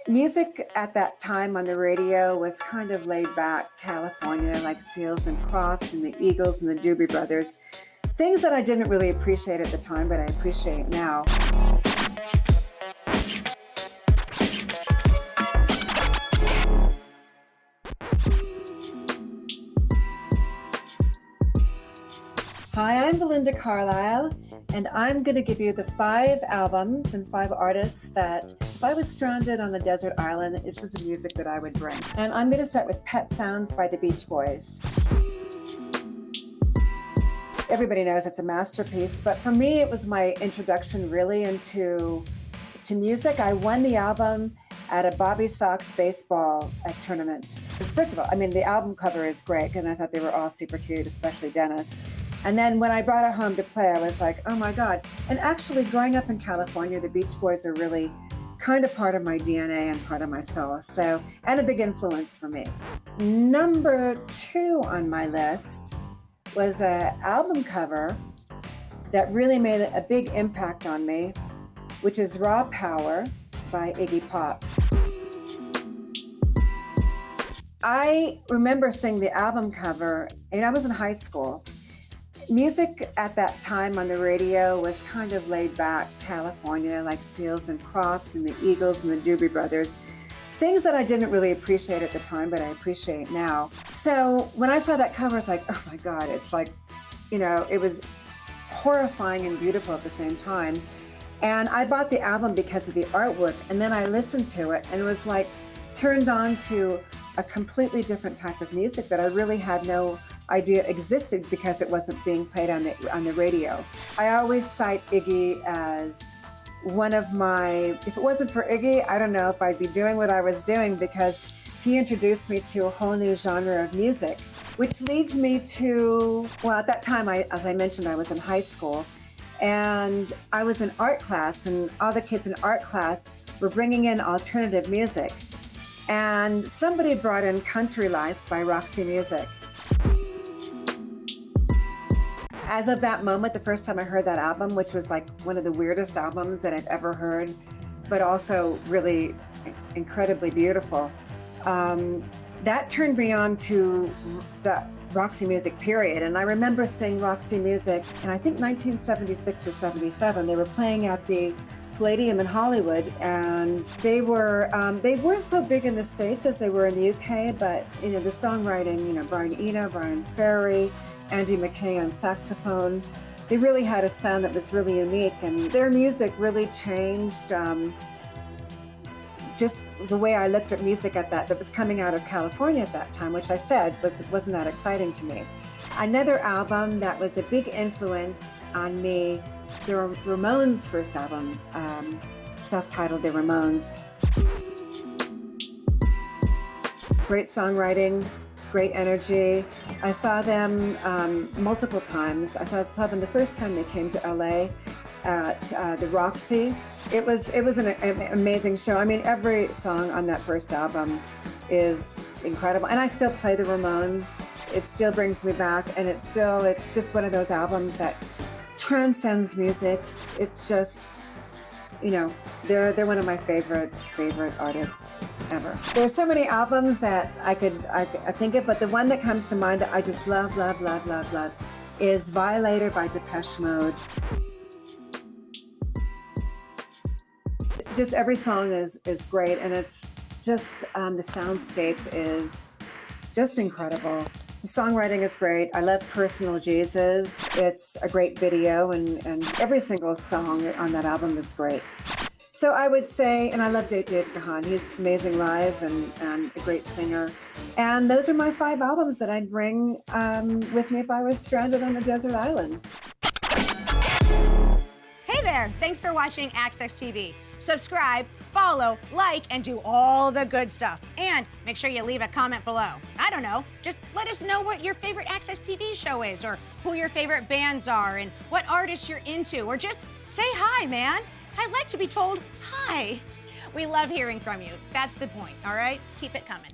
Music at that time on the radio was kind of laid back California, like Seals and Crofts and the Eagles and the Doobie Brothers. Things that I didn't really appreciate at the time, but I appreciate now. Hi, I'm Belinda Carlisle, and I'm going to give you the 5 albums and 5 artists that, if I was stranded on a desert island, this is the music that I would bring. And I'm going to start with Pet Sounds by the Beach Boys. Everybody knows it's a masterpiece, but for me, it was my introduction really into music. I won the album at a Bobby Sox baseball tournament. First of all, I mean, the album cover is great, and I thought they were all super cute, especially Dennis. And then when I brought it home to play, I was like, oh my God. And actually, growing up in California, the Beach Boys are really kind of part of my DNA and part of my soul. So, and a big influence for me. Number 2 on my list was an album cover that really made a big impact on me, which is Raw Power by Iggy Pop. I remember seeing the album cover, and I was in high school. Music at that time on the radio was kind of laid back California, like Seals and Crofts and the Eagles and the Doobie Brothers. Things that I didn't really appreciate at the time, but I appreciate now. So when I saw that cover, I was like, oh my God, it's like, you know, it was horrifying and beautiful at the same time. And I bought the album because of the artwork, and then I listened to it and was like turned on to a completely different type of music that I really had no idea existed because it wasn't being played on the radio. I always cite Iggy as one of my, if it wasn't for Iggy, I don't know if I'd be doing what I was doing, because he introduced me to a whole new genre of music, which leads me to, well, at that time, as I mentioned, I was in high school, and I was in art class, and all the kids in art class were bringing in alternative music. And somebody brought in Country Life by Roxy Music. As of that moment, the first time I heard that album, which was like one of the weirdest albums that I've ever heard, but also really incredibly beautiful, that turned me on to the Roxy Music period. And I remember seeing Roxy Music in, I think, 1976 or 77. They were playing at the Palladium in Hollywood, and they weren't so big in the States as they were in the UK, but you know, the songwriting, you know, Brian Eno, Brian Ferry, Andy McKay on saxophone, they really had a sound that was really unique, and their music really changed just the way I looked at music that was coming out of California at that time, which I said wasn't that exciting to me. Another album that was a big influence on me, the Ramones' first album, self-titled The Ramones. Great songwriting, great energy. I saw them multiple times. I saw them the first time they came to LA at the Roxy. It was an amazing show. I mean, every song on that first album is incredible. And I still play the Ramones. It still brings me back, and it's just one of those albums that transcends music. It's just, you know, they're one of my favorite artists ever. There's so many albums that I think of, but the one that comes to mind that I just love is Violator by Depeche Mode. Just every song is great, and it's just the soundscape is just incredible. The songwriting is great. I love Personal Jesus. It's a great video, and every single song on that album is great. So I would say, and I love Dave Gahan. He's amazing live and a great singer. And those are my 5 albums that I'd bring with me if I was stranded on a desert island. Hey there, thanks for watching Access TV. Subscribe, follow, like, and do all the good stuff. And make sure you leave a comment below. I don't know, just let us know what your favorite Access TV show is, or who your favorite bands are, and what artists you're into, or just say hi, man. I'd like to be told hi. We love hearing from you. That's the point, all right? Keep it coming.